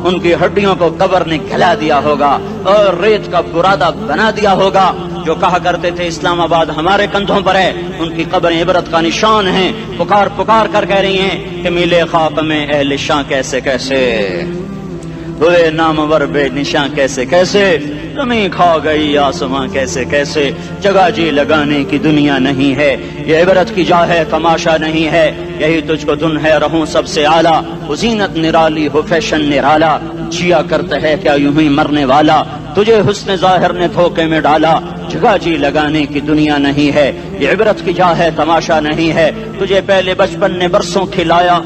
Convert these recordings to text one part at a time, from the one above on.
ان کی ہڈیوں کو قبر نے گلا دیا ہوگا اور ریت کا برادہ بنا دیا ہوگا. جو کہا کرتے تھے اسلام آباد ہمارے کندھوں پر ہے، ان کی قبریں عبرت کا نشان ہیں. پکار پکار کر کہہ رہی ہیں کہ ملے خاک میں اہل شاں کیسے کیسے، ہوئے نامور بے نشاں کیسے کیسے، زمین کھا گئی آسماں کیسے کیسے. جگہ جی لگانے کی دنیا نہیں ہے، یہ عبرت کی جا ہے تماشا نہیں ہے. یہی تجھ کو دن ہے رہوں سب سے اعلیٰ، زینت نرالی ہو فیشن نرالا. جیا کرتا ہے کیا یوں ہی مرنے والا، تجھے حسن ظاہر نے دھوکے میں ڈالا. جگہ جی لگانے کی دنیا نہیں ہے، یہ عبرت کی جا ہے تماشا نہیں ہے. تجھے پہلے بچپن نے برسوں کھلایا،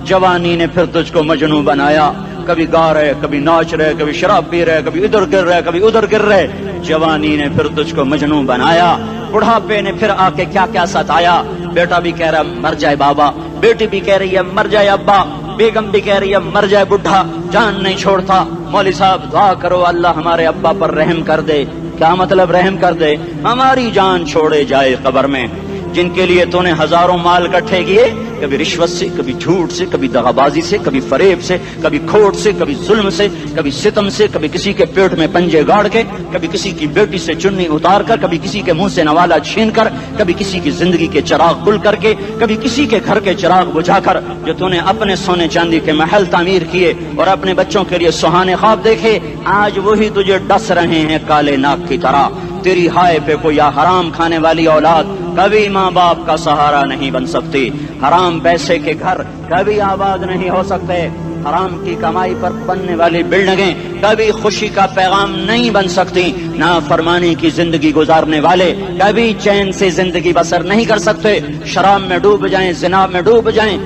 جوانی نے پھر تجھ کو مجنوں بنایا. کبھی گا رہے، کبھی ناچ رہے، کبھی شراب پی رہے، کبھی ادھر گر رہے، کبھی ادھر گر رہے. جوانی نے پھر تجھ کو مجنوں بنایا. بڑھاپے نے پھر آ کے کیا کیا ستایا. بیٹا بھی کہہ رہا مر جائے بابا، بیٹی بھی کہہ رہی ہے مر جائے ابا، بیگم بھی کہہ رہی ہے مر جائے بڈھا، جان نہیں چھوڑتا. مولوی صاحب دعا کرو اللہ ہمارے ابا پر رحم کر دے. کیا مطلب رحم کر دے؟ ہماری جان چھوڑے جائے قبر میں. جن کے لیے تو نے ہزاروں مال اکٹھے کیے، کبھی رشوت سے، کبھی جھوٹ سے، کبھی دغابازی سے، کبھی فریب سے، کبھی کھوٹ سے، کبھی ظلم سے، کبھی ستم سے، کبھی کسی کے پیٹ میں پنجے گاڑ کے، کبھی کسی کی بیٹی سے چنی اتار کر، کبھی کسی کے منہ سے نوالا چھین کر، کبھی کسی کی زندگی کے چراغ کھل کر کے، کبھی کسی کے گھر کے چراغ بجھا کر. جو تو نے اپنے سونے چاندی کے محل تعمیر کیے اور اپنے بچوں کے لیے سہانے خواب دیکھے، آج وہی تجھے ڈس رہے ہیں کالے ناک کی طرح. تیری ہائے پہ کوئی حرام کھانے والی اولاد کبھی ماں باپ کا سہارا نہیں بن سکتی. حرام پیسے کے گھر کبھی آباد نہیں ہو سکتے. حرام کی کمائی پر بننے والی بلڈنگیں کبھی خوشی کا پیغام نہیں بن سکتی. نافرمانی کی زندگی گزارنے والے کبھی چین سے زندگی بسر نہیں کر سکتے. شراب میں ڈوب جائیں، زنا میں ڈوب جائیں،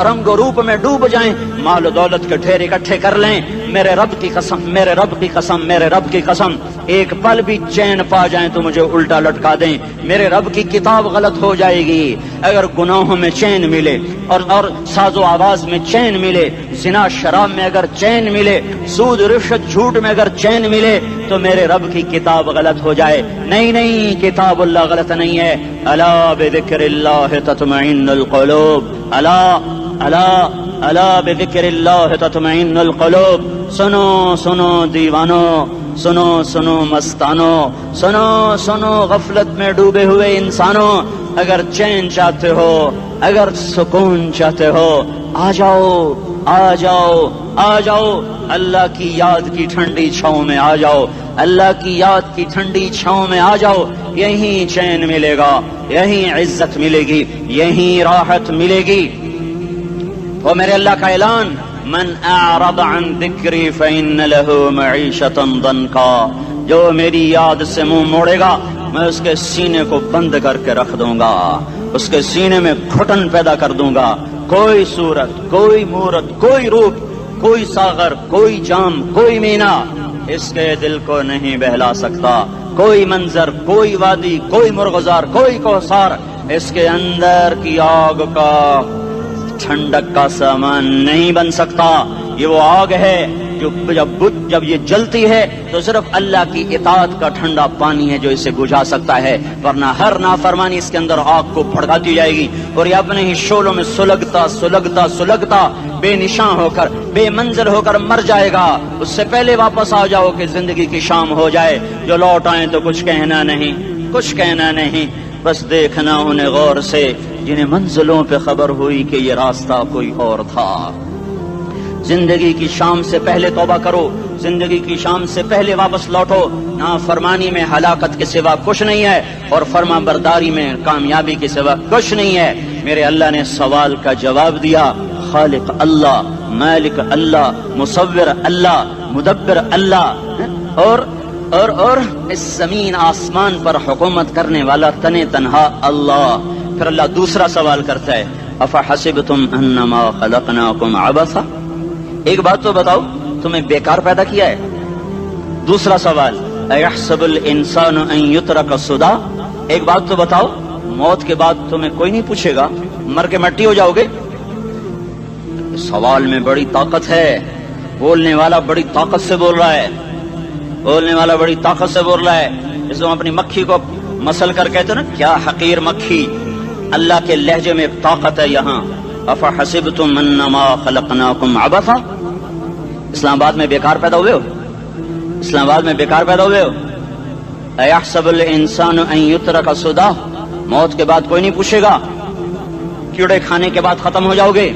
رنگ و روپ میں ڈوب جائیں، مال و دولت کے ڈھیر اکٹھے کر لیں، میرے رب کی قسم، میرے رب کی قسم، میرے رب کی قسم، ایک پل بھی چین پا جائیں تو مجھے الٹا لٹکا دیں. میرے رب کی کتاب غلط ہو جائے گی. اگر گناہوں میں چین ملے اور ساز و آواز میں چین ملے، زنا شراب میں اگر چین ملے، سود رشوت جھوٹ میں اگر چین ملے، تو میرے رب کی کتاب غلط ہو جائے. نہیں نہیں، کتاب اللہ غلط نہیں ہے. الا بذکر اللہ تطمئن القلوب، الا الا الا بذکر اللہ تطمئن القلوب. سنو سنو دیوانو، سنو سنو مستانو، سنو سنو غفلت میں ڈوبے ہوئے انسانوں. اگر چین چاہتے ہو، اگر سکون چاہتے ہو، آ جاؤ آ جاؤ آ جاؤ، اللہ کی یاد کی ٹھنڈی چھاؤں میں آ جاؤ، اللہ کی یاد کی ٹھنڈی چھاؤں میں آ جاؤ. یہیں چین ملے گا، یہیں عزت ملے گی، یہیں راحت ملے گی. وہ میرے اللہ کا اعلان، من اعرض عن ذکری فإن له معیشة ضنکا. جو میری یاد سے منہ موڑے گا میں اس کے سینے کو بند کر کے رکھ دوں گا، اس کے سینے میں گھٹن پیدا کر دوں گا. کوئی صورت، کوئی مورت، کوئی روپ، کوئی ساغر، کوئی جام، کوئی مینا اس کے دل کو نہیں بہلا سکتا. کوئی منظر، کوئی وادی، کوئی مرغزار، کوئی کوثر اس کے اندر کی آگ کا ٹھنڈک کا سامان نہیں بن سکتا. یہ وہ آگ ہے جو جب یہ جلتی ہے تو صرف اللہ کی اطاعت کا ٹھنڈا پانی ہے جو اسے بجھا سکتا ہے، ورنہ ہر نافرمانی اس کے اندر آگ کو بھڑکاتی جائے گی اور یہ اپنے ہی شعلوں میں سلگتا سلگتا سلگتا بے نشان ہو کر، بے منزل ہو کر مر جائے گا. اس سے پہلے واپس آ جاؤ کہ زندگی کی شام ہو جائے. جو لوٹ آئیں تو کچھ کہنا نہیں، کچھ کہنا نہیں، بس دیکھنا انہیں غور سے جنہیں منزلوں پہ خبر ہوئی کہ یہ راستہ کوئی اور تھا. زندگی کی شام سے پہلے توبہ کرو، زندگی کی شام سے پہلے واپس لوٹو. نافرمانی میں ہلاکت کے سوا کچھ نہیں ہے اور فرما برداری میں کامیابی کے سوا کچھ نہیں ہے. میرے اللہ نے سوال کا جواب دیا. خالق اللہ، مالک اللہ، مصور اللہ، مدبر اللہ، اور اس زمین آسمان پر حکومت کرنے والا تنے تنہا اللہ. پھر اللہ دوسرا سوال کرتا ہے، افحسبتم انما خلقناکم عبثا. ایک بات تو بتاؤ، تمہیں بیکار پیدا کیا ہے؟ دوسرا سوال، ایحسب الانسان ان یترک سدی. ایک بات تو بتاؤ، موت کے بعد تمہیں کوئی نہیں پوچھے گا، مر کے مٹی ہو جاؤ گے؟ سوال میں بڑی طاقت ہے. بولنے والا بڑی طاقت سے بول رہا ہے، بولنے والا بڑی طاقت سے بول رہا ہے. جس کو اپنی مکھی کو مسل کر کہتے ہیں نا، کیا حقیر مکھی. اللہ کے لہجے میں ایک طاقت ہے یہاں. افحسبتم انما خلقناکم عبثا. اسلام آباد میں بیکار پیدا ہوئے ہو؟ اسلام آباد میں بیکار پیدا ہوئے ہو؟ اَيَحْسَبُ الْإِنسَانُ أَن يُتْرَكَ سُدًى، موت کے بعد کوئی نہیں پوچھے گا، کیڑے کھانے کے بعد ختم ہو جاؤ گے۔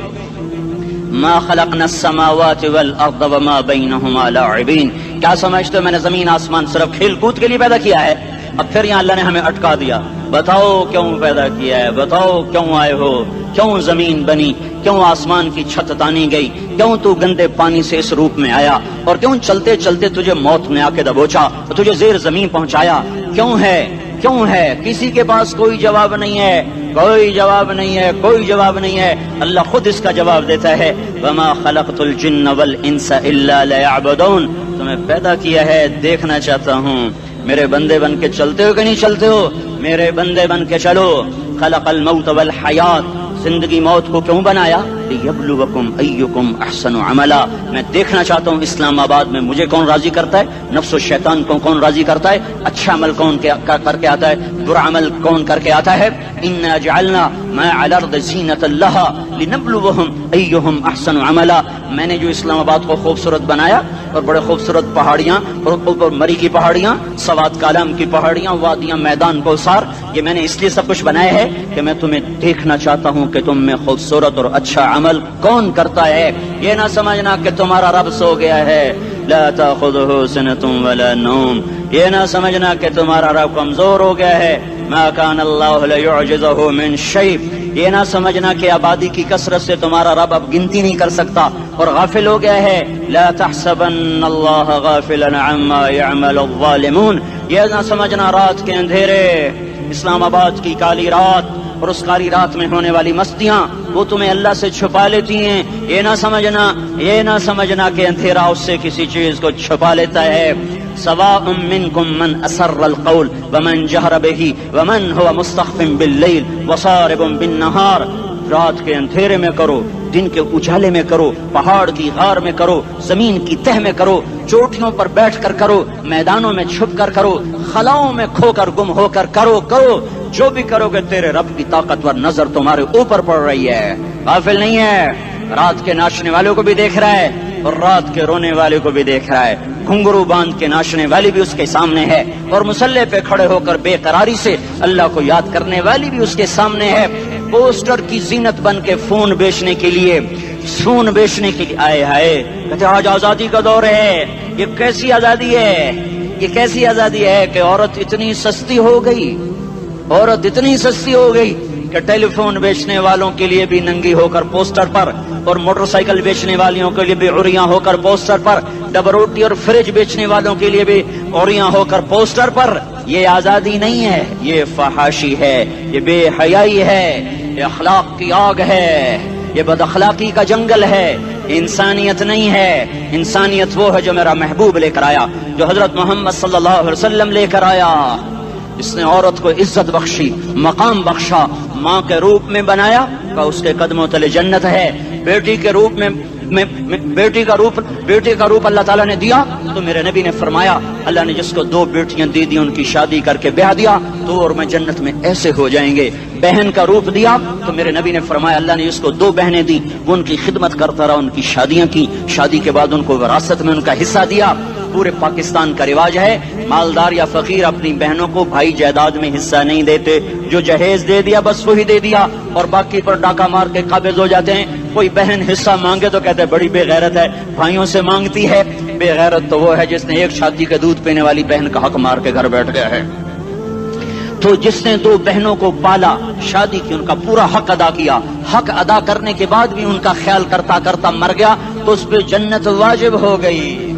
ما خلقنا السماوات والارض وما بينهما لاعبين، کیا سمجھتے ہو میں نے زمین آسمان صرف کھیل کود کے لیے پیدا کیا ہے؟ اب پھر یہاں اللہ نے ہمیں اٹکا دیا، بتاؤ کیوں پیدا کیا ہے، بتاؤ کیوں آئے ہو، کیوں زمین بنی، کیوں آسمان کی چھت تانی گئی، کیوں تو گندے پانی سے اس روپ میں آیا، اور کیوں چلتے چلتے تجھے موت نے آ کے دبوچا، تجھے زیر زمین پہنچایا، کیوں ہے، کیوں ہے؟ کسی کے پاس کوئی جواب نہیں ہے، کوئی جواب نہیں ہے، کوئی جواب نہیں ہے، اللہ خود اس کا جواب دیتا ہے، وما خلقت الجن والانس الا ليعبدون، تمہیں پیدا کیا ہے دیکھنا چاہتا ہوں، میرے بندے بن کے چلتے ہو کہ نہیں چلتے ہو؟ میرے بندے بن کے چلو۔ خلق الموت والحیات، زندگی موت کو کیوں بنایا؟ لیبلوکم ایکم احسن عملا، میں دیکھنا چاہتا ہوں اسلام آباد میں مجھے کون راضی کرتا ہے، نفس و شیطان کو کون راضی کرتا ہے، اچھا عمل کون کر کے آتا ہے، برا عمل کون کر کے آتا ہے۔ انا جعلنا ما علی الارض زینۃ لها لنبلوہم ایہم احسن عملا، میں نے جو اسلام آباد کو خوبصورت بنایا، اور بڑے خوبصورت پہاڑیاں، اور اوپر مری کی پہاڑیاں، سوات کالام کی پہاڑیاں، وادیاں، میدان کوثر، یہ میں نے اس لیے سب کچھ بنایا ہے کہ میں تمہیں دیکھنا چاہتا ہوں کہ تم میں خوبصورت اور اچھا عمل کون کرتا ہے۔ یہ نہ سمجھنا کہ تمہارا رب سو گیا ہے، لا تأخذہ سنۃ ولا نوم، یہ نہ سمجھنا کہ تمہارا رب کمزور ہو گیا ہے، ما کان اللہ لیعجزہ من شیء، یہ نہ سمجھنا کہ آبادی کی کثرت سے تمہارا رب اب گنتی نہیں کر سکتا اور غافل ہو گیا ہے، لا تحسبن اللہ غافلا عما يعمل الظالمون، یہ نہ سمجھنا رات کے اندھیرے، اسلام آباد کی کالی رات اور اس کالی رات میں ہونے والی مستیاں وہ تمہیں اللہ سے چھپا لیتی ہیں، یہ نہ سمجھنا کہ اندھیرا اس سے کسی چیز کو چھپا لیتا ہے۔ سواء منکم من اسر القول ومن جہر به ومن هو مستخف باللیل وصارب بالنہار، رات کے اندھیرے میں کرو، دن کے اجالے میں کرو، پہاڑ کی غار میں کرو، زمین کی تہ میں کرو، چوٹیوں پر بیٹھ کر کرو، میدانوں میں چھپ کر کرو، خلاؤں میں کھو کر گم ہو کر کرو، جو بھی کرو گے تیرے رب کی طاقتور نظر تمہارے اوپر پڑ رہی ہے، غافل نہیں ہے، رات کے ناچنے والوں کو بھی دیکھ رہا ہے اور رات کے رونے والے کو بھی دیکھ رہا ہے، گھنگرو باندھ کے ناچنے والی بھی اس کے سامنے ہے اور مسلح پہ کھڑے ہو کر بے قراری سے اللہ کو یاد کرنے والی بھی اس کے سامنے ہے، پوسٹر کی زینت بن کے فون بیچنے کے لیے آئے ہائے، کہتے آج آزادی کا دور ہے، یہ کیسی آزادی ہے کہ عورت اتنی سستی ہو گئی کہ ٹیلی فون بیچنے والوں کے لیے بھی ننگی ہو کر پوسٹر پر، اور موٹر سائیکل بیچنے والوں کے لیے بھی عریاں ہو کر پوسٹر پر، ڈبل روٹی اور فریج بیچنے والوں کے لیے بھی عریاں ہو کر پوسٹر پر۔ یہ آزادی نہیں ہے، یہ فحاشی ہے، یہ بے حیائی ہے، یہ اخلاق کی آگ ہے، یہ بد اخلاقی کا جنگل ہے، انسانیت نہیں ہے۔ انسانیت وہ ہے جو میرا محبوب لے کر آیا، جو حضرت محمد صلی اللہ علیہ وسلم لے کر آیا، اس نے عورت کو عزت بخشی، مقام بخشا، ماں کے روپ میں بنایا کہ اس کے قدموں تلے جنت ہے، بیٹی کے روپ میں بیٹی کا روپ اللہ تعالیٰ نے دیا تو میرے نبی نے فرمایا اللہ نے جس کو 2 بیٹیاں دی ان کی شادی کر کے بیاہ دیا تو اور میں جنت میں ایسے ہو جائیں گے۔ بہن کا روپ دیا تو میرے نبی نے فرمایا اللہ نے جس کو 2 بہنیں دی وہ ان کی خدمت کرتا رہا، ان کی شادیاں کی، شادی کے بعد ان کو وراثت میں ان کا حصہ دیا۔ پورے پاکستان کا رواج ہے مالدار یا فقیر اپنی بہنوں کو بھائی جائیداد میں حصہ نہیں دیتے، جو جہیز دے دیا بس وہی دے دیا اور باقی پر ڈاکہ مار کے قابض ہو جاتے ہیں۔ کوئی بہن حصہ مانگے تو کہتے ہیں بڑی بے غیرت ہے، بھائیوں سے مانگتی ہے۔ بے غیرت تو وہ ہے جس نے ایک چھاتی کا دودھ پینے والی بہن کا حق مار کے گھر بیٹھ گیا ہے۔ تو جس نے 2 بہنوں کو پالا، شادی کی، ان کا پورا حق ادا کیا، حق ادا کرنے کے بعد بھی ان کا خیال کرتا کرتا مر گیا تو اس پہ جنت واجب ہو گئی۔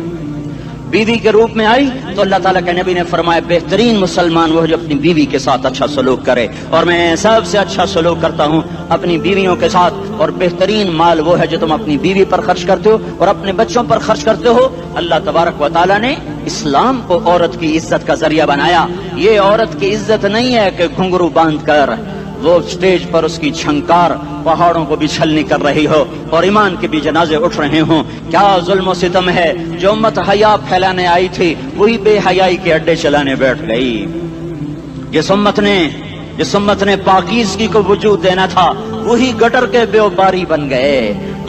بیوی کے روپ میں آئی تو اللہ تعالیٰ کے نبی نے فرمایا بہترین مسلمان وہ جو اپنی بیوی کے ساتھ اچھا سلوک کرے، اور میں سب سے اچھا سلوک کرتا ہوں اپنی بیویوں کے ساتھ، اور بہترین مال وہ ہے جو تم اپنی بیوی پر خرچ کرتے ہو اور اپنے بچوں پر خرچ کرتے ہو۔ اللہ تبارک و تعالیٰ نے اسلام کو عورت کی عزت کا ذریعہ بنایا۔ یہ عورت کی عزت نہیں ہے کہ گھنگرو باندھ کر وہ اسٹیج پر اس کی چھنکار پہاڑوں کو بھی چھلنی کر رہی ہو اور ایمان کے بھی جنازے اٹھ رہے ہوں۔ کیا ظلم و ستم ہے، جو امت حیا پھیلانے آئی تھی وہی بے حیائی کے اڈے چلانے بیٹھ گئی۔ جس امت نے پاکیزگی کو وجود دینا تھا وہی گٹر کے بیوباری بن گئے۔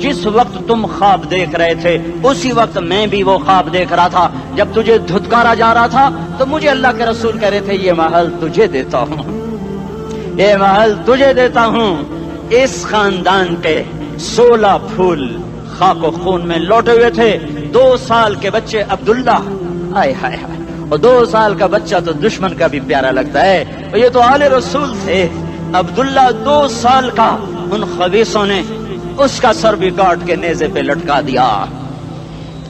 جس وقت تم خواب دیکھ رہے تھے اسی وقت میں بھی وہ خواب دیکھ رہا تھا. جب تجھے دھتکارا جا رہا تھا تو مجھے اللہ کے رسول کہہ رہے تھے یہ محل تجھے دیتا ہوں, یہ محل تجھے دیتا ہوں. اس خاندان کے 16 پھول خاک و خون میں لوٹے ہوئے تھے. 2 سال کے بچے عبداللہ, آئے ہائے ہائے, اور 2 سال کا بچہ تو دشمن کا بھی پیارا لگتا ہے, اور یہ تو آل رسول تھے. عبداللہ 2 سال کا, ان خبیثوں نے اس کا سر بھی کاٹ کے نیزے پہ لٹکا دیا.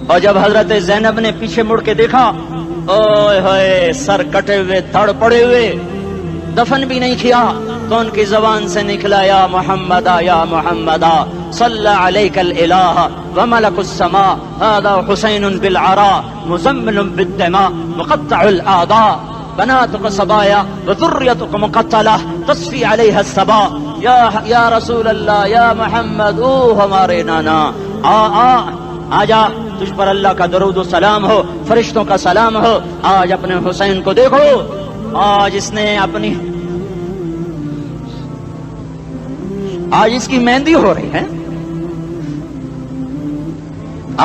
اور جب حضرت زینب نے پیچھے مڑ کے دیکھا, اوئے ہوئے, سر کٹے ہوئے, دھڑ پڑے ہوئے, دفن بھی نہیں کیا, تو ان کی زبان سے نکلا یا محمد یا محمد صلی علیک الالہ وملک السماء هذا حسین بالعراء مزمل بالدماء مقطع الاعضاء بناتك صبايا وذريتك مقتلة تصفي عليها الصبا یا رسول اللہ یا محمد, او ہمارے نانا, آ جا, تجھ پر اللہ کا درود و سلام ہو, فرشتوں کا سلام ہو. آج اپنے حسین کو دیکھو, آج اس نے اپنی, آج اس کی مہندی ہو رہی ہے.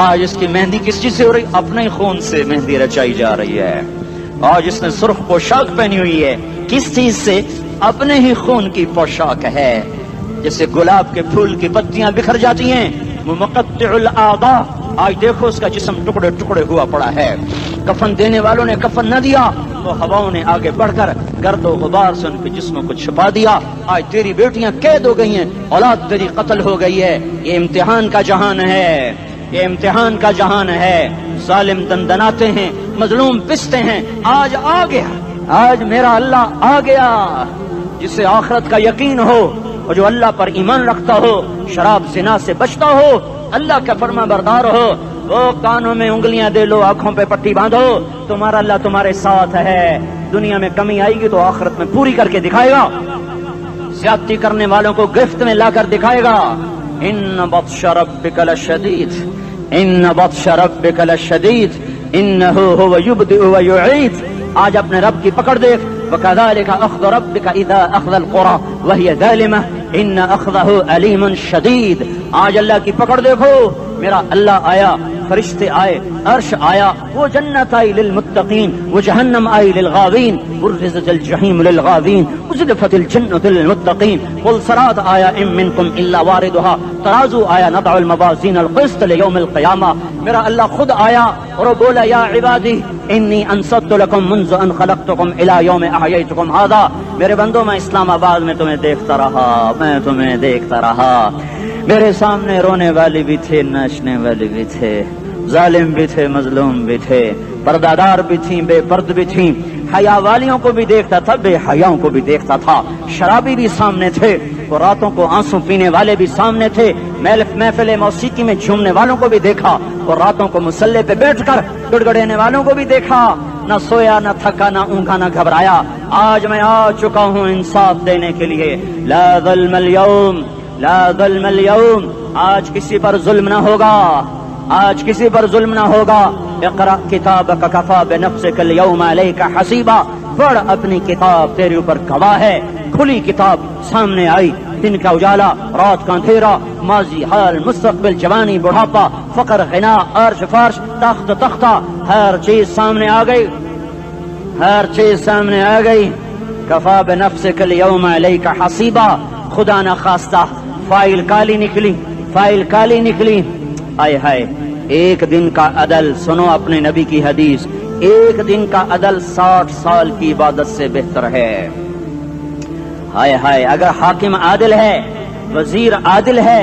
آج اس کی مہندی کس چیز سے ہو رہی؟ اپنے خون سے مہندی رچائی جا رہی ہے. آج اس نے سرخ پوشاک پہنی ہوئی ہے, کس چیز سے؟ اپنے ہی خون کی پوشاک ہے. جیسے گلاب کے پھول کی پتیاں بکھر جاتی ہیں, وہ مقطع الاعضاء, آج دیکھو اس کا جسم ٹکڑے ٹکڑے ہوا پڑا ہے. کفن دینے والوں نے کفن نہ دیا تو ہواؤں نے آگے بڑھ کر گرد و غبار سے ان کے جسموں کو چھپا دیا. آج تیری بیٹیاں قید ہو گئی ہیں, اولاد تیری قتل ہو گئی ہے. یہ امتحان کا جہان ہے, یہ امتحان کا جہان ہے. ظالم دندناتے ہیں, مظلوم پستے ہیں. آج آ گیا, آج میرا اللہ آ گیا. جسے آخرت کا یقین ہو اور جو اللہ پر ایمان رکھتا ہو, شراب زنا سے بچتا ہو, اللہ کا فرما بردار ہو, وہ کانوں میں انگلیاں دے لو, آنکھوں پہ پٹی باندھو, تمہارا اللہ تمہارے ساتھ ہے. دنیا میں کمی آئے گی تو آخرت میں پوری کر کے دکھائے گا. زیادتی کرنے والوں کو گرفت میں لا کر دکھائے گا. ان بطش ربک لشدید, ان بطش ربک لشدید انہ هو یبدئ ویعید. آج اپنے رب کی پکڑ دیکھ. وکذالک اخذ ربک اذا اخذ القری وہی ظالمہ ان اخذہ علیم شدید. آج اللہ کی پکڑ دیکھو. میرا اللہ آیا, فرشتے آئے, عرش آیا, وہ جنت آئی للمتقین, وہ جہنم آئی للغاوین, برزت الجحیم للغاوین, ازلفت الجنت للمتقین. قل صراط آیا ام منکم الا واردها, ترازو آیا, نضع الموازین القسط لیوم القیامہ. میرا اللہ خود آیا اور وہ بولا یا عبادی انی انصت لکم منذ ان خلقتکم الی یوم احییتکم ھذا. میرے بندوں, میں اسلام آباد میں تمہیں دیکھتا رہا, میں تمہیں دیکھتا رہا. میرے سامنے رونے والی بھی تھے, ناچنے والی بھی تھے, ظالم بھی تھے, مظلوم بھی تھے, پردادار بھی تھیں, بے پرد بھی تھیں. حیا والیوں کو بھی دیکھتا تھا, بے حیاؤں کو بھی دیکھتا تھا. شرابی بھی سامنے تھے, اور راتوں کو آنسو پینے والے بھی سامنے تھے. محفل موسیقی میں جھومنے والوں کو بھی دیکھا, اور راتوں کو مصلے پہ بیٹھ کر گڑگڑانے والوں کو بھی دیکھا. نہ سویا, نہ تھکا, نہ اونگا, نہ گھبرایا. آج میں آ چکا ہوں انصاف دینے کے لیے. لا ظلم اليوم, لا ظلم اليوم. آج کسی پر ظلم نہ ہوگا, آج کسی پر ظلم نہ ہوگا. اقرأ کتابک کفا بنفسک اليوم علیک حسیبا. پڑھ اپنی کتاب, تیرے اوپر گواہ ہے. کھلی کتاب سامنے آئی, دن کا اجالا, رات کا اندھیرا, ماضی, حال, مستقبل, جوانی, بڑھاپا, فقر, غنا, عرش, فرش, تخت, تختہ, ہر چیز سامنے آ گئی, ہر چیز سامنے آ گئی. کفا بنفسک اليوم علیک حسیبا. خدا نہ خواستہ فائل کالی نکلی, فائل کالی نکلی. آئے ہائے, ایک دن کا عدل, سنو اپنے نبی کی حدیث, ایک دن کا عدل 60 سال کی عبادت سے بہتر ہے. ہائے ہائے, اگر حاکم عادل ہے, وزیر عادل ہے,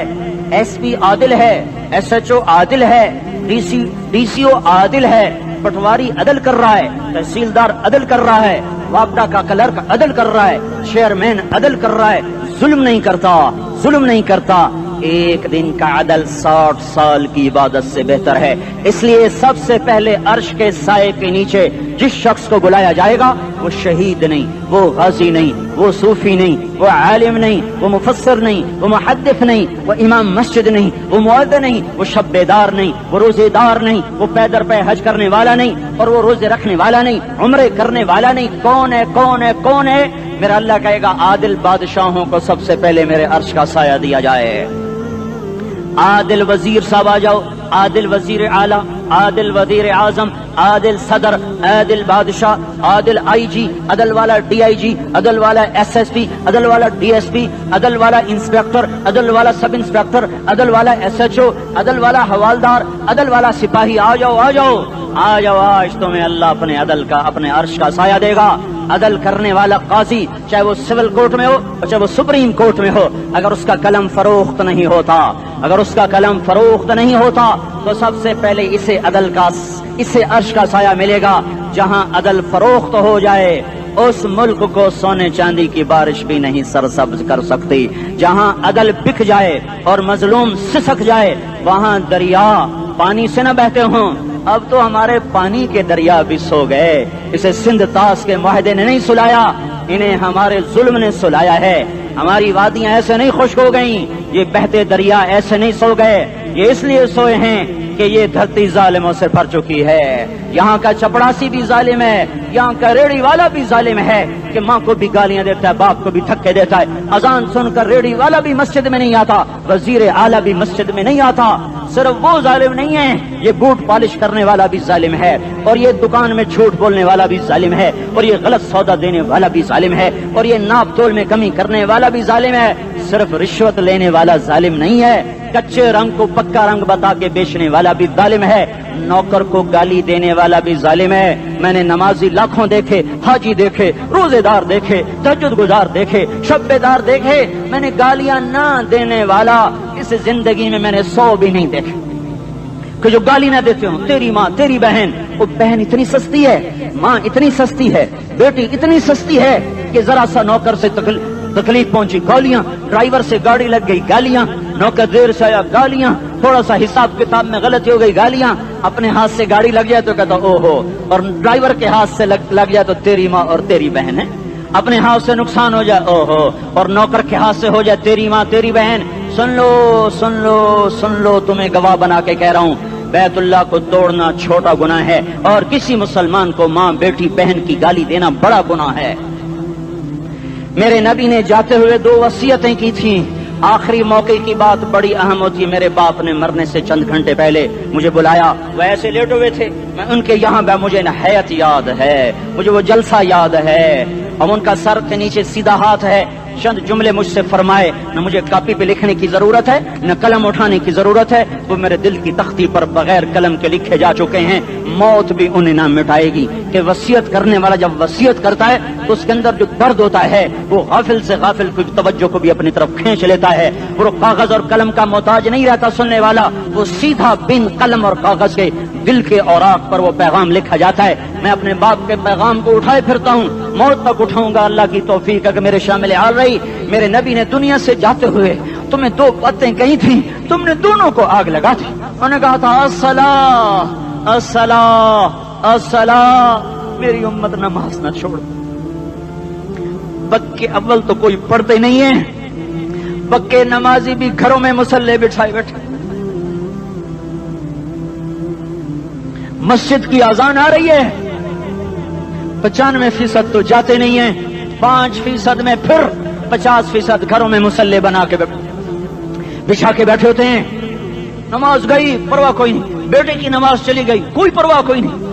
ایس پی عادل ہے, ایس ایچ او عادل ہے, ڈی سی او عادل ہے, پٹواری عدل کر رہا ہے, تحصیلدار عدل کر رہا ہے, وابڈا کا کلرک عدل کر رہا ہے, چیئرمین عدل کر رہا ہے, ظلم نہیں کرتا, ظلم نہیں کرتا. ایک دن کا عدل 60 سال کی عبادت سے بہتر ہے. اس لیے سب سے پہلے عرش کے سائے کے نیچے جس شخص کو بلایا جائے گا وہ شہید نہیں, وہ غازی نہیں, وہ صوفی نہیں, وہ عالم نہیں, وہ مفسر نہیں, وہ محدث نہیں, وہ امام مسجد نہیں, وہ مؤذن نہیں, وہ شب بیدار نہیں, وہ روزے دار نہیں, وہ پیدر پہ حج کرنے والا نہیں, اور وہ روزے رکھنے والا نہیں, عمرے کرنے والا نہیں. کون ہے, کون ہے, کون ہے؟ میرا اللہ کہے گا عادل بادشاہوں کو سب سے پہلے میرے عرش کا سایہ دیا جائے. عادل وزیر صاحب آ جاؤ، عادل وزیر اعلیٰ، عادل وزیر اعظم، عادل صدر، عادل بادشاہ، عادل آئی جی، عدل والا ڈی آئی جی، عدل والا ایس ایس پی، عدل والا ڈی ایس پی، عدل والا انسپیکٹر، عدل والا سب انسپیکٹر، عدل والا ایس ایچ او، عدل والا حوالدار، عدل والا سپاہی، آ جاؤ آ جاؤ آ جاؤ، آج تمہیں اللہ اپنے عدل کا، اپنے عرش کا سایہ دے گا۔ عدل کرنے والا قاضی، چاہے وہ سول کورٹ میں ہو اور چاہے وہ سپریم کورٹ میں ہو، اگر اس کا قلم فروخت نہیں ہوتا، اگر اس کا قلم فروخت نہیں ہوتا تو سب سے پہلے اسے عدل کا، اسے عرش کا سایہ ملے گا۔ جہاں عدل فروخت ہو جائے اس ملک کو سونے چاندی کی بارش بھی نہیں سرسبز کر سکتی۔ جہاں عدل بک جائے اور مظلوم سسک جائے وہاں دریا پانی سے نہ بہتے ہوں۔ اب تو ہمارے پانی کے دریا بھی سو گئے، اسے سندھ طاس کے معاہدے نے نہیں سلایا، انہیں ہمارے ظلم نے سلایا ہے۔ ہماری وادیاں ایسے نہیں خشک ہو گئیں، یہ بہتے دریا ایسے نہیں سو گئے، یہ اس لیے سوئے ہیں کہ یہ دھرتی ظالموں سے بھر چکی ہے۔ یہاں کا چپڑاسی بھی ظالم ہے، یہاں کا ریڑھی والا بھی ظالم ہے کہ ماں کو بھی گالیاں دیتا ہے، باپ کو بھی دھکے دیتا ہے۔ اذان سن کر ریڑھی والا بھی مسجد میں نہیں آتا، وزیر اعلیٰ بھی مسجد میں نہیں آتا۔ صرف وہ ظالم نہیں ہے، یہ بوٹ پالش کرنے والا بھی ظالم ہے، اور یہ دکان میں جھوٹ بولنے والا بھی ظالم ہے، اور یہ غلط سودا دینے والا بھی ظالم ہے، اور یہ ناپ تول میں کمی کرنے والا بھی ظالم ہے۔ صرف رشوت لینے والا ظالم نہیں ہے، کچے رنگ کو پکا رنگ بتا کے بیچنے والا بھی ظالم ہے، نوکر کو گالی دینے والا بھی ظالم ہے۔ میں نے نمازی لاکھوں دیکھے، حاجی دیکھے، روزے دار دیکھے، تہجد گزار دیکھے، شب بیدار دیکھے، میں نے گالیاں نہ دینے والا اس زندگی میں نے 100 بھی نہیں دیکھے کہ جو گالی نہ دیتے ہوں۔ تیری ماں، تیری بہن، وہ بہن اتنی سستی ہے، ماں اتنی سستی ہے، بیٹی اتنی سستی ہے کہ ذرا سا نوکر سے تکلیف پہنچی گالیاں، ڈرائیور سے گاڑی لگ گئی گالیاں، نوکر دیر سے آیا گالیاں، تھوڑا سا حساب کتاب میں غلطی ہو گئی گالیاں، اپنے ہاتھ سے گاڑی لگ جائے تو کہتا او ہو، اور ڈرائیور کے ہاتھ سے لگ جائے تو تیری ماں اور تیری بہن ہے، اپنے ہاتھ سے نقصان ہو جائے او ہو، اور نوکر کے ہاتھ سے ہو جائے تیری ماں تیری بہن۔ سن لو سن لو سن لو، تمہیں گواہ بنا کے کہہ رہا ہوں، بیت اللہ کو توڑنا چھوٹا گناہ ہے، اور کسی مسلمان کو ماں بیٹی بہن کی گالی دینا بڑا گناہ ہے۔ میرے نبی نے جاتے ہوئے 2 وصیتیں کی تھیں، آخری موقع کی بات بڑی اہم ہوتی ہے۔ میرے باپ نے مرنے سے چند گھنٹے پہلے مجھے بلایا، وہ ایسے لیٹے ہوئے تھے، میں ان کے یہاں مجھے نہایت یاد ہے، مجھے وہ جلسہ یاد ہے، اور ان کا سر کے نیچے سیدھا ہاتھ ہے۔ چند جملے مجھ سے فرمائے، نہ مجھے کاپی پہ لکھنے کی ضرورت ہے نہ قلم اٹھانے کی ضرورت ہے، وہ میرے دل کی تختی پر بغیر قلم کے لکھے جا چکے ہیں، موت بھی انہیں نہ مٹائے گی۔ کہ وصیت کرنے والا جب وصیت کرتا ہے تو اس کے اندر جو درد ہوتا ہے وہ غافل سے غافل کی توجہ کو بھی اپنی طرف کھینچ لیتا ہے، وہ کاغذ اور قلم کا محتاج نہیں رہتا سننے والا، وہ سیدھا بن قلم اور کاغذ کے دل کے اوراق پر وہ پیغام لکھا جاتا ہے۔ میں اپنے باپ کے پیغام کو اٹھائے پھرتا ہوں، موت تک اٹھاؤں گا، اللہ کی توفیق ہے کہ میرے شامل حال رہی۔ میرے نبی نے دنیا سے جاتے ہوئے تمہیں 2 باتیں کہی تھیں، تم نے دونوں کو آگ لگا دی۔ انہوں نے کہا تھا الصلاۃ الصلاۃ الصلاۃ، میری امت نماز نہ چھوڑ۔ بکے اول تو کوئی پڑھتے نہیں ہیں، بکے نمازی بھی گھروں میں مصلے بٹھائے بیٹھے، مسجد کی اذان آ رہی ہے، 95% تو جاتے نہیں ہیں، 5% میں پھر 50% گھروں میں مصلے بنا کے بچھا کے بیٹھے ہوتے ہیں۔ نماز گئی پرواہ کوئی نہیں، بیٹے کی نماز چلی گئی کوئی پرواہ کوئی نہیں،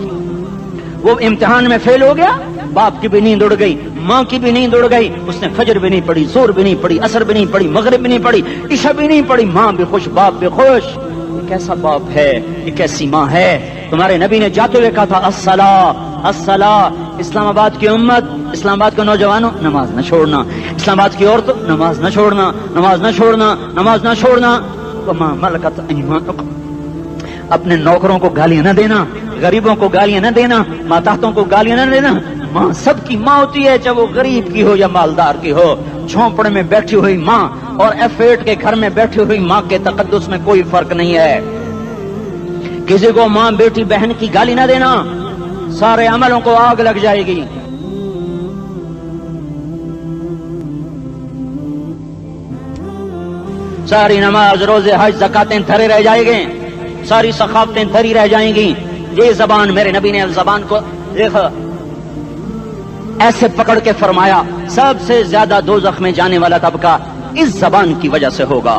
وہ امتحان میں فیل ہو گیا، باپ کی بھی نیند اڑ گئی، ماں کی بھی نیند اڑ گئی، اس نے فجر بھی نہیں پڑھی، ظہر بھی نہیں پڑھی، عصر بھی نہیں پڑھی، مغرب بھی نہیں پڑھی، عشاء بھی نہیں پڑھی، ماں بھی خوش باپ بھی خوش۔ یہ کیسا باپ ہے، یہ کیسی ماں ہے؟ تمہارے نبی نے جاتے ہوئے کہا تھا الصلاۃ الصلاۃ۔ اسلام آباد کی امت، اسلام آباد کے نوجوانوں، نماز نہ چھوڑنا، اسلام آباد کی عورتوں، نماز نہ چھوڑنا، نماز نہ چھوڑنا، نماز نہ چھوڑنا۔ وما ملکت ایمانکم، اپنے نوکروں کو گالیاں نہ دینا، غریبوں کو گالیاں نہ دینا، ماتحتوں کو گالیاں نہ دینا۔ ماں سب کی ماں ہوتی ہے، چاہے وہ غریب کی ہو یا مالدار کی ہو۔ جھونپڑے میں بیٹھی ہوئی ماں اور F8 کے گھر میں بیٹھی ہوئی ماں کے تقدس میں کوئی فرق نہیں ہے۔ کسی کو ماں بیٹی بہن کی گالی نہ دینا، سارے عملوں کو آگ لگ جائے گی۔ ساری نماز روزے حج زکاتیں دھرے رہ جائیں گے، ساری ثقافتیں دھری رہ جائیں گی۔ یہ زبان، میرے نبی نے زبان کو دیکھا ایسے پکڑ کے فرمایا سب سے زیادہ دوزخ میں جانے والا طبقہ اس زبان کی وجہ سے ہوگا۔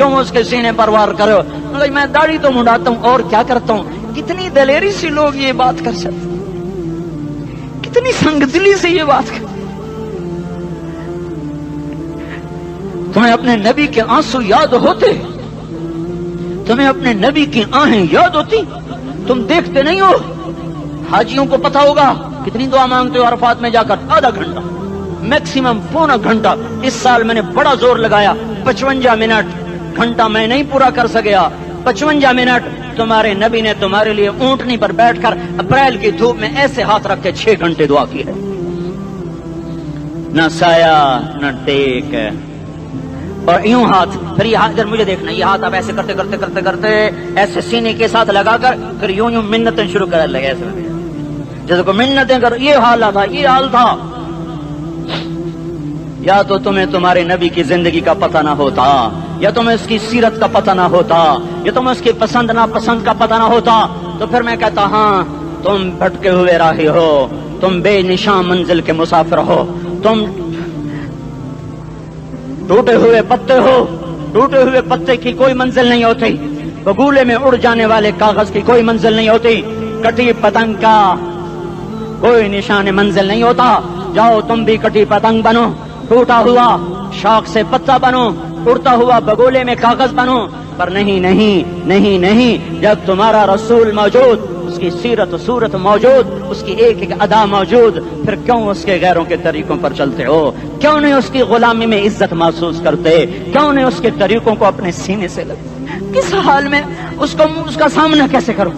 کیوں اس کے سینے پر وار کرو؟ میں داڑھی تو منڈاتا ہوں اور کیا کرتا ہوں۔ کتنی دلیری سے لوگ یہ بات کر سکتے، کتنی سنگدلی سے یہ بات کر۔ تمہیں اپنے نبی کے آنسو یاد ہوتے؟ تمہیں اپنے نبی کی آہیں یاد ہوتی؟ تم دیکھتے نہیں ہو؟ حاجیوں کو پتا ہوگا کتنی دعا مانگتے ہو عرفات میں جا کر؟ آدھا گھنٹہ، میکسیمم پونا گھنٹہ۔ اس سال میں نے بڑا زور لگایا، 55 منٹ، گھنٹہ میں نہیں پورا کر سکیا، 55 منٹ تمہارے نبی نے تمہارے لیے اونٹنی پر بیٹھ کر اپریل کی دھوپ میں ایسے ہاتھ رکھ کے 6 گھنٹے دعا کی ہے۔ نہ سایہ نہ ٹیک، اور یوں ہاتھ، پھر یہ ہاتھ ادھر مجھے دیکھنا، یہ ہاتھ آپ ایسے کرتے کرتے کرتے کرتے ایسے سینے کے ساتھ لگا کر پھر یوں یوں منتیں شروع کر لگے، ایسے جیسے کو منتیں کر۔ یہ حال تھا، یہ حال تھا۔ یا تو تمہیں تمہارے نبی کی زندگی کا پتہ نہ ہوتا، یا تمہیں اس کی سیرت کا پتہ نہ ہوتا، یا تمہیں اس کی پسند ناپسند کا پتہ نہ ہوتا، تو پھر میں کہتا ہاں تم بھٹکے ہوئے راہی ہو، تم بے نشان منزل کے مسافر ہو، تم ٹوٹے ہوئے پتے ہو۔ ٹوٹے ہوئے پتے کی کوئی منزل نہیں ہوتی، بگولے میں اڑ جانے والے کاغذ کی کوئی منزل نہیں ہوتی، کٹی پتنگ کا کوئی نشان منزل نہیں ہوتا۔ جاؤ تم بھی کٹی پتنگ بنو، ٹوٹا ہوا شاخ سے پتا بنو، اڑتا ہوا بگولے میں کاغذ بنو، پر نہیں نہیں نہیں نہیں، جب تمہارا رسول موجود، اس کی سیرت صورت موجود، اس کی ایک ایک ادا موجود، پھر کیوں اس کے غیروں کے طریقوں پر چلتے ہو؟ کیوں نہیں اس کی غلامی میں عزت محسوس کرتے؟ کیوں نہیں اس کے طریقوں کو اپنے سینے سے لگتے؟ کس حال میں اس کا سامنا کیسے کرو؟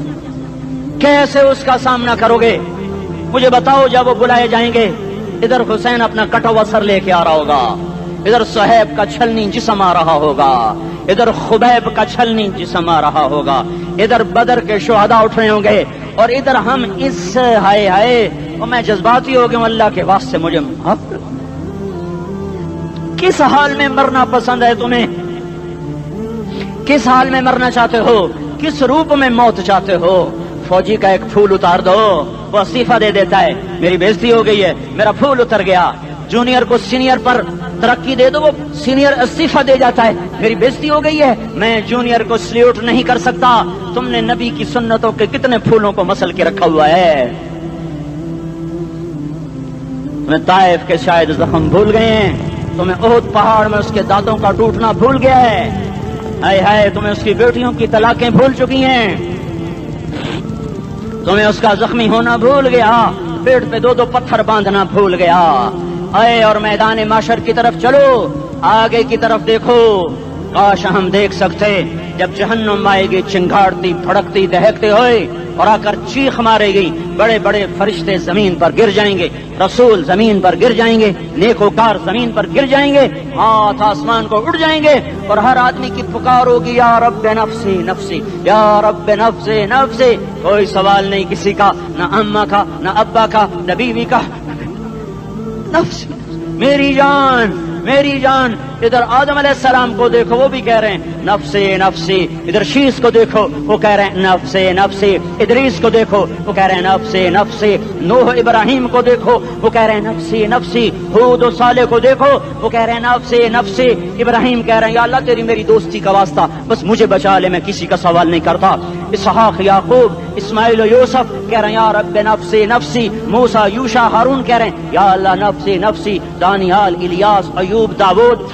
کیسے اس کا سامنا کرو گے؟ مجھے بتاؤ، جب وہ بلائے جائیں گے، ادھر حسین اپنا کٹا ہوا سر لے کے آ رہا ہوگا، ادھر صہیب کا چھلنی جسم آ رہا ہوگا، ادھر خبیب کا چھلنی جسم آ رہا ہوگا، ادھر بدر کے شہداء اٹھ رہے ہوں گے، اور ادھر ہم اس ہائے ہائے، اور میں جذباتی ہو گیا ہوں، اللہ کے واسطے مجھے معاف کر۔ کس حال میں مرنا پسند ہے تمہیں؟ کس حال میں مرنا چاہتے ہو؟ کس روپ میں موت چاہتے ہو؟ فوجی کا ایک پھول اتار دو، وہ استعفیٰ دے دیتا ہے، میری بےزتی ہو گئی ہے، میرا پھول اتر گیا۔ جونیئر کو سینئر پر ترقی دے دو، وہ سینئر استعفیٰ دے جاتا ہے، میری بےزتی ہو گئی ہے، میں جونیئر کو سلیوٹ نہیں کر سکتا۔ تم نے نبی کی سنتوں کے کتنے پھولوں کو مسل کے رکھا ہوا ہے؟ تمہیں طائف کے شاید زخم بھول گئے ہیں، تمہیں احد پہاڑ میں اس کے دانتوں کا ٹوٹنا بھول گیا ہے، ہائے ہائے تمہیں اس کی بیٹیوں کی طلاقیں بھول چکی ہیں، تمہیں اس کا زخمی ہونا بھول گیا، پیٹ پہ 2 پتھر باندھنا بھول گیا۔ آئے اور میدان معاشر کی طرف چلو، آگے کی طرف دیکھو۔ کاش ہم دیکھ سکتے جب جہنم آئے گی چنگاڑتی بھڑکتی دہکتے ہوئے اور آ کر چیخ مارے گی، بڑے بڑے فرشتے زمین پر گر جائیں گے، رسول زمین پر گر جائیں گے، نیکوکار زمین پر گر جائیں گے، ہاتھ آسمان کو اڑ جائیں گے، اور ہر آدمی کی پکار ہوگی، یا رب نفسی نفسی، یا رب نفسی نفسی۔ کوئی سوال نہیں کسی کا، نہ اماں کا، نہ ابا کا، نہ بیوی کا، نفسی میری جان میری جان۔ ادھر آدم علیہ السلام کو دیکھو، وہ بھی کہہ رہے ہیں نفسی نفسی، ادھر شیش کو دیکھو، وہ کہہ رہے ہیں نفسی نفسی، ادریس کو دیکھو، وہ کہہ رہے ہیں نفسی نفسی، نوح ابراہیم کو دیکھو، وہ کہہ رہے ہیں نفسی نفسی، ہود و صالح کو دیکھو، وہ کہہ رہے ہیں نفسی نفسی۔ ابراہیم کہہ رہے ہیں یا اللہ تیری میری دوستی کا واسطہ، بس مجھے بچا لے، میں کسی کا سوال نہیں کرتا۔ اسحاق یعقوب اسماعیل و یوسف کہہ رہے ہیں یا رب نفسی نفسی۔ موسیٰ یوشع ہارون کہہ رہے ہیں یا اللہ نفسی نفسی۔ دانیال الیاس ایوب داود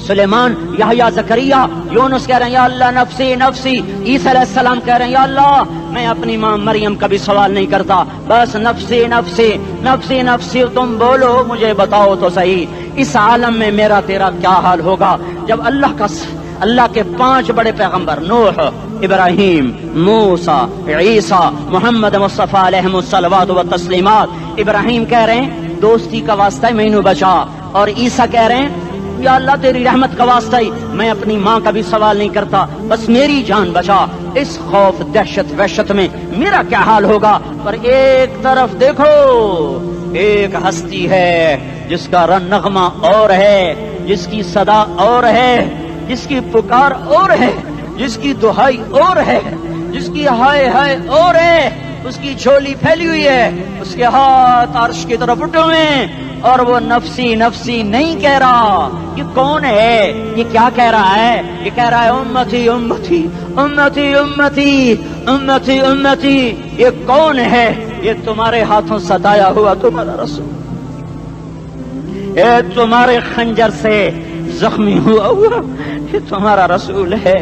سلیمان یحییٰ زکریا یونس کہہ رہے ہیں یا اللہ نفسی نفسی۔ عیسیٰ علیہ السلام کہہ رہے ہیں یا اللہ میں اپنی ماں مریم کا بھی سوال نہیں کرتا، بس نفسی نفسی نفسی نفسی۔ تم بولو مجھے بتاؤ تو صحیح، اس عالم میں میرا تیرا کیا حال ہوگا جب اللہ کے 5 بڑے پیغمبر نوح، ابراہیم، موسیٰ، عیسیٰ، محمد مصطفیٰ علیہ الصلوات و تسلیمات۔ ابراہیم کہہ رہے ہیں دوستی کا واسطہ ہے مینوں بچا، اور عیسیٰ کہہ رہے ہیں یا اللہ تیری رحمت کا واسطہ ہی میں اپنی ماں کا بھی سوال نہیں کرتا، بس میری جان بچا۔ اس خوف دہشت وحشت میں میرا کیا حال ہوگا؟ پر ایک طرف دیکھو، ایک ہستی ہے جس کا نغمہ اور ہے، جس کی صدا اور ہے، جس کی پکار اور ہے، جس کی دہائی اور ہے، جس کی ہائے ہائے اور ہے، اس کی جھولی پھیلی ہوئی ہے، اس کے ہاتھ عرش کی طرف اٹھے ہوئے ہیں، اور وہ نفسی نفسی نہیں کہہ رہا. یہ کون ہے؟ یہ کیا کہہ رہا ہے؟ یہ کہہ رہا ہے امتی امتی امتی امتی امتی امتی. یہ کون ہے؟ یہ تمہارے ہاتھوں ستایا ہوا تمہارا رسول، یہ تمہارے خنجر سے زخمی ہوا یہ تمہارا رسول ہے.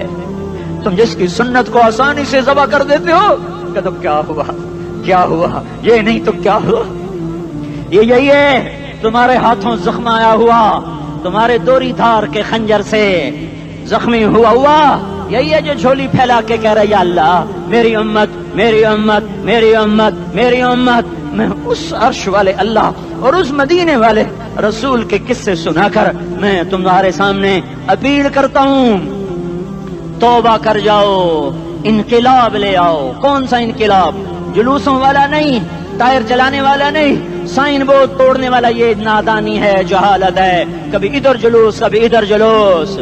تم جس کی سنت کو آسانی سے ذبح کر دیتے ہو کہ تو کیا ہوا کیا ہوا، یہ نہیں تو کیا ہوا. یہ یہی ہے تمہارے ہاتھوں زخم آیا ہوا، تمہارے دوری دھار کے خنجر سے زخمی ہوا. یہی ہے جو جھولی پھیلا کے کہہ رہا ہے یا اللہ میری امت میری امت میری امت میری امت. میں اس عرش والے اللہ اور اس مدینے والے رسول کے قصے سنا کر میں تمہارے سامنے اپیل کرتا ہوں، توبہ کر جاؤ، انقلاب لے آؤ. کون سا انقلاب؟ جلوسوں والا نہیں، ٹائر چلانے والا نہیں، سائن بورڈ توڑنے والا. یہ نادانی ہے، جہالت ہے. کبھی ادھر جلوس کبھی ادھر جلوس.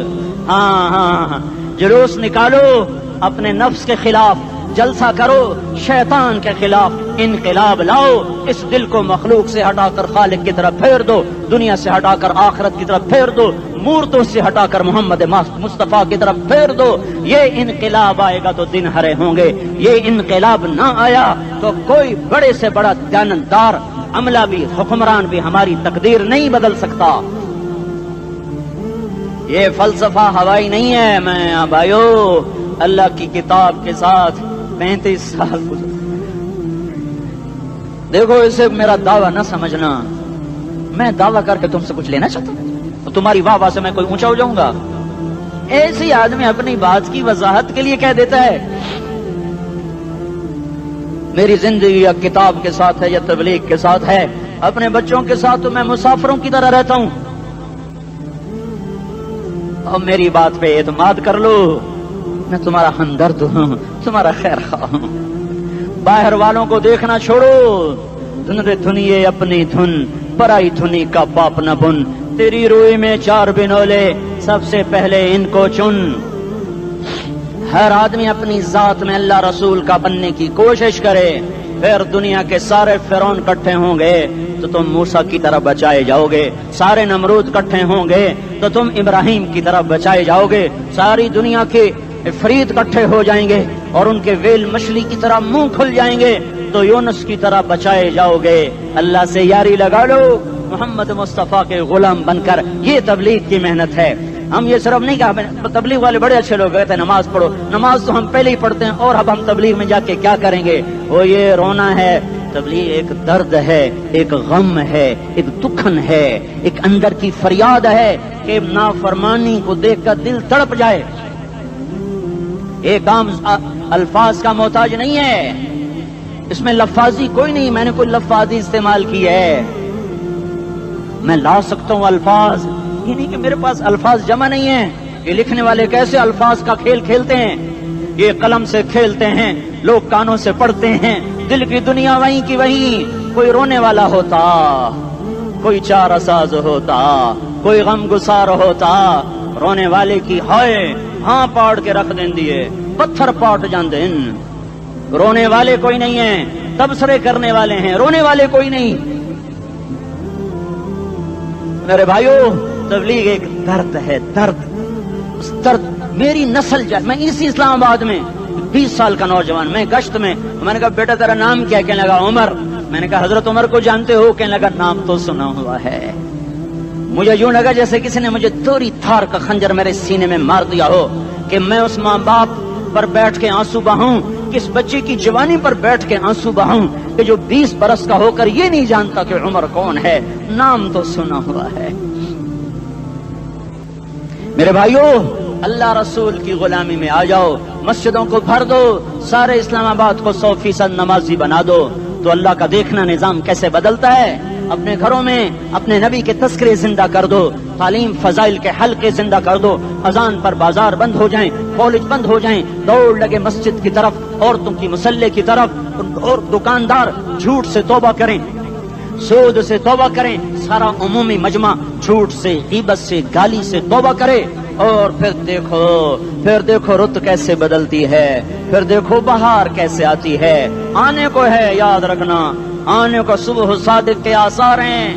ہاں جلوس نکالو اپنے نفس کے خلاف، جلسہ کرو شیطان کے خلاف، انقلاب لاؤ. اس دل کو مخلوق سے ہٹا کر خالق کی طرف پھیر دو، دنیا سے ہٹا کر آخرت کی طرف پھیر دو، مورتوں سے ہٹا کر محمد مصطفیٰ کی طرف پھیر دو. یہ انقلاب آئے گا تو دن ہرے ہوں گے. یہ انقلاب نہ آیا تو کوئی بڑے سے بڑا دیانتدار عملہ بھی حکمران بھی ہماری تقدیر نہیں بدل سکتا. یہ فلسفہ ہوائی نہیں ہے. میں بھائیو اللہ کی کتاب کے ساتھ 35 سال گزر. دیکھو اسے میرا دعویٰ نہ سمجھنا، میں دعویٰ کر کے تم سے کچھ لینا چاہتا ہوں. تمہاری واہ واہ سے میں کوئی اونچا ہو جاؤں گا؟ ایسی آدمی اپنی بات کی وضاحت کے لیے کہہ دیتا ہے میری زندگی یا کتاب کے ساتھ ہے یا تبلیغ کے ساتھ ہے. اپنے بچوں کے ساتھ تو میں مسافروں کی طرح رہتا ہوں. اور میری بات پہ اعتماد کر لو، میں تمہارا ہمدرد ہوں، تمہارا خیر خواہ ہوں. باہر والوں کو دیکھنا چھوڑو. دھن رے دھنیے اپنی دھن، پرائی دھنی کا باپ نہ بن. تیری روئی میں 4 بنولے، سب سے پہلے ان کو چن. ہر آدمی اپنی ذات میں اللہ رسول کا بننے کی کوشش کرے. پھر دنیا کے سارے فرعون اکٹھے ہوں گے تو تم موسیٰ کی طرف بچائے جاؤ گے. سارے نمرود اکٹھے ہوں گے تو تم ابراہیم کی طرف بچائے جاؤ گے. ساری دنیا کے افریت اکٹھے ہو جائیں گے اور ان کے ویل مچھلی کی طرح منہ کھل جائیں گے تو یونس کی طرح بچائے جاؤ گے. اللہ سے یاری لگا لو محمد مصطفیٰ کے غلام بن کر. یہ تبلیغ کی محنت ہے. ہم یہ صرف نہیں کہا تبلیغ والے بڑے اچھے لوگ کہتے ہیں نماز پڑھو. نماز تو ہم پہلے ہی پڑھتے ہیں اور اب ہم تبلیغ میں جا کے کیا کریں گے؟ وہ یہ رونا ہے. تبلیغ ایک درد ہے، ایک غم ہے، ایک دکھن ہے، ایک اندر کی فریاد ہے کہ نافرمانی کو دیکھ کر دل تڑپ جائے. ایک عام الفاظ کا محتاج نہیں ہے، اس میں لفاظی کوئی نہیں. میں نے کوئی لفاظی استعمال کی ہے، میں لا سکتا ہوں الفاظ. یہ نہیں کہ میرے پاس الفاظ جمع نہیں ہیں. یہ لکھنے والے کیسے الفاظ کا کھیل کھیلتے ہیں. یہ قلم سے کھیلتے ہیں، لوگ کانوں سے پڑھتے ہیں. دل کی دنیا وہیں کی وہیں. کوئی رونے والا ہوتا، کوئی چارہ ساز ہوتا، کوئی غم گسار ہوتا. رونے والے کی ہائے ہاں پاڑ کے رکھ دیں دیے، پتھر پاٹ جان دیں. رونے والے کوئی نہیں ہیں، تبصرے کرنے والے ہیں، رونے والے کوئی نہیں. میرے بھائیو تبلیغ ایک درد ہے، درد. اس درد میری نسل جائے. میں اسی اسلام آباد میں 20 سال کا نوجوان، میں گشت میں نے کہا بیٹا تیرا نام کیا؟ کہنے لگا عمر. میں نے کہا حضرت عمر کو جانتے ہو؟ کہنے لگا نام تو سنا ہوا ہے. مجھے یوں لگا جیسے کسی نے مجھے دوری تھار کا خنجر میرے سینے میں مار دیا ہو کہ میں اس ماں باپ پر بیٹھ کے آنسو بہاؤں، کس بچے کی جوانی پر بیٹھ کے آنسو بہاؤں کہ جو 20 برس کا ہو کر یہ نہیں جانتا کہ عمر کون ہے. نام تو سنا ہوا ہے. میرے بھائیو اللہ رسول کی غلامی میں آ جاؤ. مسجدوں کو بھر دو، سارے اسلام آباد کو 100% نمازی بنا دو تو اللہ کا دیکھنا نظام کیسے بدلتا ہے. اپنے گھروں میں اپنے نبی کے تذکرے زندہ کر دو، تعلیم فضائل کے حلقے زندہ کر دو. اذان پر بازار بند ہو جائیں، کالج بند ہو جائیں، دوڑ لگے مسجد کی طرف، عورتوں کی مسلح کی طرف. اور دکاندار جھوٹ سے توبہ کریں، سود سے توبہ کریں. سارا عمومی مجمع جھوٹ سے، غیبت سے، گالی سے توبہ کرے. اور پھر دیکھو رت کیسے بدلتی ہے. پھر دیکھو بہار کیسے آتی ہے. آنے کو ہے، یاد رکھنا آنے کو. صبح صادق کے آثار ہیں.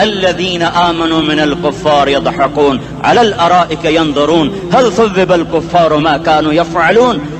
الذين آمنوا من الكفار يضحكون على الأرائك ينظرون هل ثوب الكفار ما كانوا يفعلون।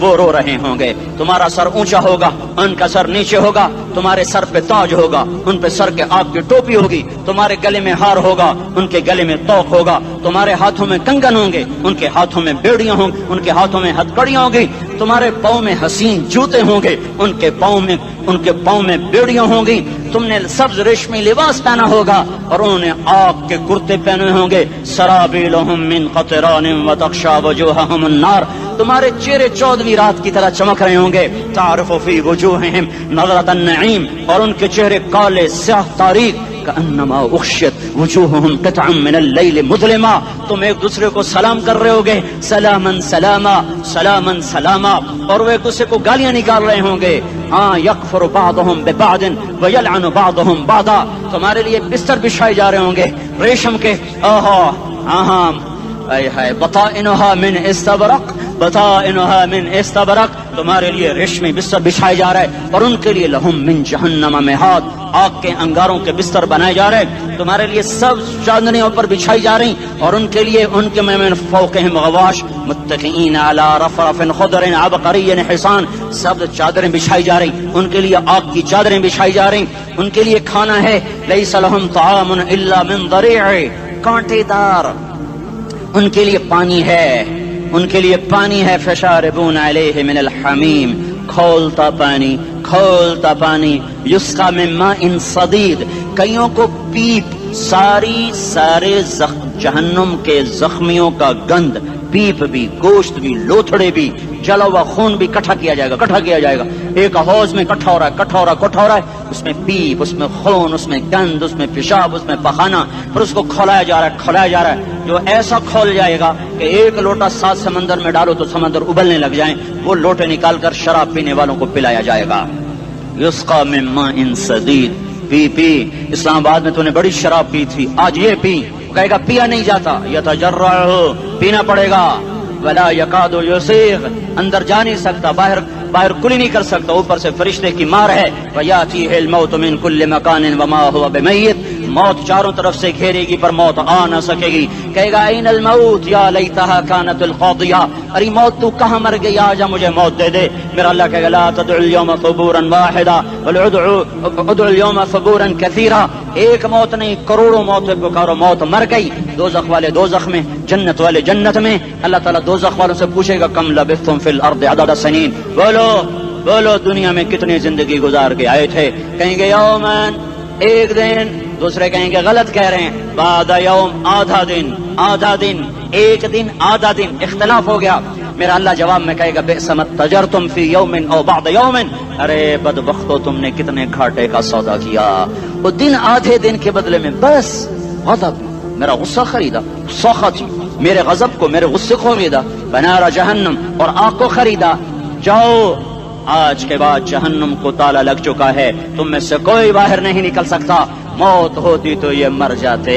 وہ رو رہے ہوں گے. تمہارا سر اونچا ہوگا, ان کا سر نیچے ہوگا. تمہارے سر پہ تاج ہوگا, ان پہ سر کے آگ کی ٹوپی ہوگی. تمہارے گلے میں ہار ہوگا, ان کے گلے میں توق ہوگا. تمہارے ہاتھوں میں کنگن ہوں گے, ان کے ہاتھوں میں بیڑیاں ہوں گی, ان کے ہاتھوں میں ہتھکڑیاں ہوں گی. تمہارے پاؤں میں حسین جوتے ہوں گے, ان کے پاؤں میں بیڑیاں ہوں گی. تم نے سبز ریشمی لباس پہنا ہوگا اور انہوں نے آگ کے کرتے پہنے ہوں گے. سرابیلہم من قطران وتغشی وجوہہم النار. تمہارے چہرے 14ویں رات کی طرح چمک رہے ہوں گے. تعرف فی وجوہہم نظرۃ النعیم, اور ان کے چہرے کالے سیاہ تاریک. کأنما اغشیت وجوہہم قطعا من اللیل مظلما. تم ایک دوسرے کو سلام کر رہے ہوگے, سلامن سلاما سلامن سلاما, اور وہ ایک دوسرے کو گالیاں نکال رہے ہوں گے. ہاں یکفر بعضہم ببعض ویلعن بعضہم بعضا. تمہارے لیے بستر بچھائے جا رہے ہوں گے ریشم کے. ہاں بطائنها من استبرق, بطائنها من استبرق. تمہارے لیے ریشمی بستر بچھائے جا رہے ہیں, اور ان کے لیے لہم من جہنم مہاد, آگ کے انگاروں کے بستر بنائے جا رہے ہیں. تمہارے لیے سب چادریں اوپر بچھائی جا رہی, اور ان کے لیے ان کے من فوقہم غواش متکئین علی رفرف خضر عبقری حصان. سب چادریں بچھائی جا رہی, ان کے لیے آگ کی چادریں بچھائی جا رہی. ان کے لیے کھانا ہے, لیس لہم طعام الا من ضریع, کانٹے دار. ان کے لیے پانی ہے, ان کے لیے پانی ہے. فشاربون علیہ من الحمیم, کھولتا پانی, کھولتا پانی. یسقا من ماء صدید, کئیوں کو پیپ, سارے جہنم کے زخمیوں کا گند, پیپ بھی, گوشت بھی, لوتھڑے بھی, جلا ہوا خون بھی اکٹھا کیا جائے گا. ایک حوض میں اکٹھا ہو رہا ہے, اس میں پیپ, اس میں خون, اس میں گند, اس میں پیشاب, اس میں پخانہ, پھر اس کو کھولایا جا رہا ہے. جو ایسا کھول جائے گا کہ ایک لوٹا 7 سمندر میں ڈالو تو سمندر ابلنے لگ جائیں, وہ لوٹے نکال کر شراب پینے والوں کو پلایا جائے گا. یسقا من ماء صدید, پی. اسلام آباد میں تو نے بڑی شراب پی تھی, آج یہ پی. کہے گا پیا نہیں جاتا, یتجرعہ, پینا پڑے گا. ولا یکاد یسیغ, اندر جا نہیں سکتا, باہر کلی نہیں کر سکتا, اوپر سے فرشتے کی مار ہے. ویاتیہ الموت من کل مکان وما هو بمیت, موت چاروں طرف سے گھیرے گی پر موت آ نہ سکے گی. کہے گا این الموت یا لیتہا کانت القاضیہ, ارے موت تو کہاں مر گئی, آجا مجھے موت دے دے. میرا اللہ کہے گا لا تدعو اليوم ثبورا واحدا بل ادعو اليوم ثبورا کثیرا. ایک موت نہیں, کروڑوں موتیں پکارو. موت مر گئی, دوزخ والے دوزخ میں, جنت والے جنت میں. اللہ تعالیٰ دوزخ والوں سے پوچھے گا کم لبثتم فی الارض عدد سنین, بولو دنیا میں کتنی زندگی گزار کے آئے تھے. کہیں گے یومن, ایک دن. دوسرے کہیں گے غلط کہہ رہے ہیں, بعد یوم, آدھا دن, ایک دن, آدھا دن, اختلاف ہو گیا. میرا اللہ جواب میں کہے گا بئس ما تجرتم فی یوم او بعد یوم, ارے بدبختو تم نے کتنے گھاٹے کا سودا کیا. وہ دن, آدھے دن کے بدلے میں بس غضب, میرا غصہ خریدا, سخط, میرے غضب کو, میرے غصے کو خریدا. بنار جہنم, اور آگ کو خریدا. جاؤ, آج کے بعد جہنم کو تالا لگ چکا ہے, تم میں سے کوئی باہر نہیں نکل سکتا. موت ہوتی تو یہ مر جاتے.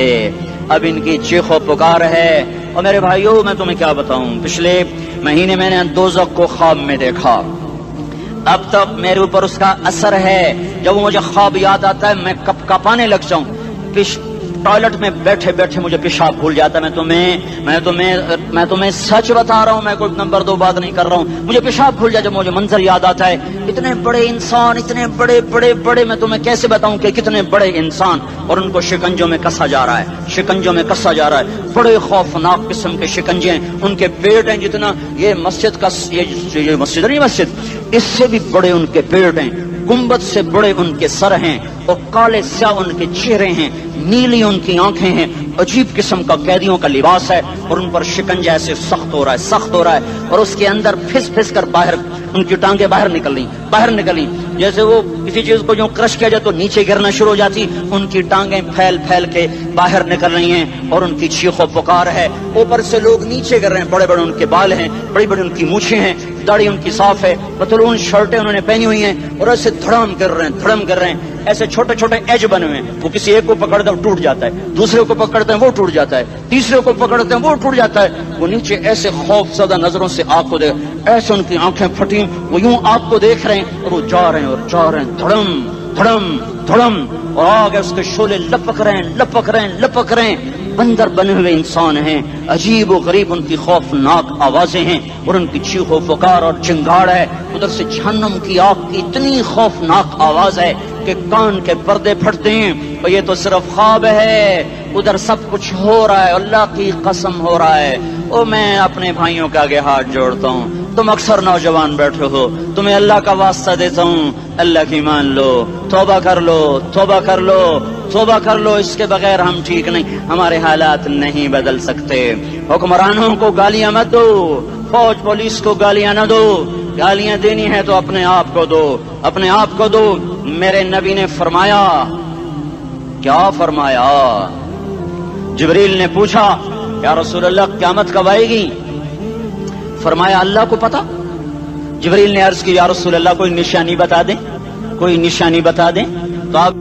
اب ان کی چیخ و پکار ہے. اور میرے بھائیوں, میں تمہیں کیا بتاؤں, پچھلے مہینے میں نے دوزخ کو خواب میں دیکھا. اب تک میرے اوپر اس کا اثر ہے. جب وہ مجھے خواب یاد آتا ہے میں کپ کپانے لگ جاؤں. ٹوائلٹ میں بیٹھے بیٹھے مجھے پیشاب بھول جاتا ہے. میں تمہیں سچ بتا رہا ہوں, میں کوئی نمبر 2 بات نہیں کر رہا ہوں. مجھے پیشاب بھول جاتا, جب مجھے منظر یاد آتا ہے. اتنے بڑے انسان, اتنے بڑے, میں تمہیں کیسے بتاؤں کہ کتنے بڑے انسان, اور ان کو شکنجوں میں کسا جا رہا ہے. بڑے خوفناک قسم کے شکنجے ہیں. ان کے پیٹ ہیں جتنا یہ مسجد کا, یہ مسجد نہیں, مسجد اس سے بھی بڑے ان کے پیٹ ہیں. گنبد سے بڑے ان کے سر ہیں, اور کالے سیاہ ان کے چہرے ہیں, نیلی ان کی آنکھیں ہیں. عجیب قسم کا قیدیوں کا لباس ہے, اور ان پر شکنجہ ایسے سخت ہو رہا ہے, اور اس کے اندر پھس کر باہر ان کی ٹانگیں باہر نکلی. جیسے وہ کسی چیز کو جو کرش کیا جائے تو نیچے گرنا شروع ہو جاتی. ان کی ٹانگیں پھیل کے باہر نکل رہی ہیں, اور ان کی چیخ و پکار ہے. اوپر سے لوگ نیچے گر رہے ہیں, بڑے ان کے بال ہیں, بڑی ان کی مونچھیں ہیں, داڑھی ان کی صاف ہے, پتلون شرٹیں انہوں نے پہنی ہوئی ہیں, اور ایسے دھڑم کر رہے ہیں. ایسے چھوٹے ایج بنے ہوئے ہیں. وہ کسی ایک کو پکڑتے ہیں وہ ٹوٹ جاتا ہے, دوسرے کو پکڑتے ہیں وہ ٹوٹ جاتا ہے, تیسرے کو پکڑتے ہیں وہ ٹوٹ جاتا ہے. وہ نیچے ایسے خوف زدہ نظروں سے آگ کو دیکھ, ایسے ان کی آنکھیں پھٹی, وہ یوں آگ کو دیکھ رہے ہیں, اور وہ جا رہے ہیں, دھڑم, اور آگ اس کے شعلے لپک رہے ہیں. بندر بنے ہوئے انسان ہیں، عجیب و غریب ان کی خوفناک آوازیں ہیں اور ان کی چیخ و پکار اور چنگاڑ ہے. ادھر سے جہنم کی آگ کی اتنی خوفناک آواز ہے کہ کان کے پردے پھٹتے ہیں. اور یہ تو صرف خواب ہے، ادھر سب کچھ ہو رہا ہے، اللہ کی قسم ہو رہا ہے. او میں اپنے بھائیوں کے آگے ہاتھ جوڑتا ہوں، تم اکثر نوجوان بیٹھے ہو، تمہیں اللہ کا واسطہ دیتا ہوں، اللہ کی مان لو، توبہ کر لو، توبہ کر لو، توبہ کر لو. اس کے بغیر ہم ٹھیک نہیں، ہمارے حالات نہیں بدل سکتے. حکمرانوں کو گالیاں مت دو، فوج پولیس کو گالیاں نہ دو. گالیاں دینی ہے تو اپنے آپ کو دو، اپنے آپ کو دو. میرے نبی نے فرمایا، کیا فرمایا؟ جبریل نے پوچھا یا رسول اللہ قیامت کب آئے گی؟ فرمایا اللہ کو پتا. جبریل نے عرض کی یا رسول اللہ کوئی نشانی بتا دیں، کوئی نشانی بتا دیں. تو آپ